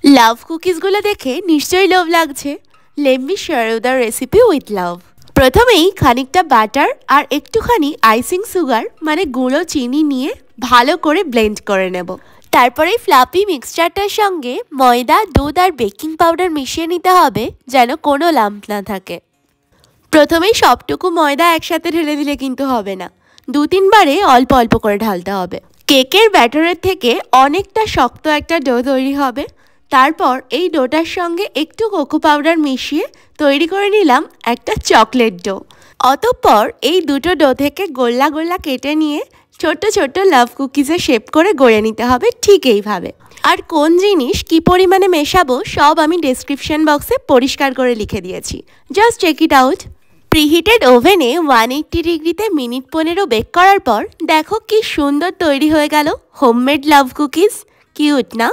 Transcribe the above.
লাভ কুকিজগুলো দেখে নিশ্চয়ই লোভ লাগছে। Let me share you the recipe with love. প্রথমেই খানিকটা বাটার আর একটুখানি আইসিং সুগার মানে গুঁড়ো চিনি নিয়ে ভালো করে ব্লেন্ড করে নেব। তারপরে ফ্লাফি মিক্সচারটার সঙ্গে ময়দা, দুধ আর বেকিং পাউডার মিশিয়ে নিতে হবে যেন কোনো লাম্প না থাকে। প্রথমেই সবটুকু ময়দা একসাথে ঢেলে দিলে কিন্তু হবে না, 2-3 বারে অল্প অল্প করে ঢালতে হবে। কেকের ব্যাটারের থেকে অনেকটা শক্ত একটা ডো তৈরি হবে। তারপর এই ডোটার সঙ্গে একটু কোকো পাউডার মিশিয়ে তৈরি করে নিলাম একটা চকলেট ডো। অতঃপর এই দুটো ডো থেকে গোল্লা গোল্লা কেটে নিয়ে ছোট্ট ছোট্ট লাভ কুকিজে শেপ করে গড়ে নিতে হবে ঠিক এইভাবে। আর কোন জিনিস কি পরিমাণে মেশাবো সব আমি ডেসক্রিপশন বক্সে পরিষ্কার করে লিখে দিয়েছি, just check it out. Preheated ওভেনে 180 ডিগ্রিতে মিনিট 15 বেক করার পর দেখো কি সুন্দর তৈরি হয়ে গেল হোমমেড লাভ কুকিজ। কিউট না?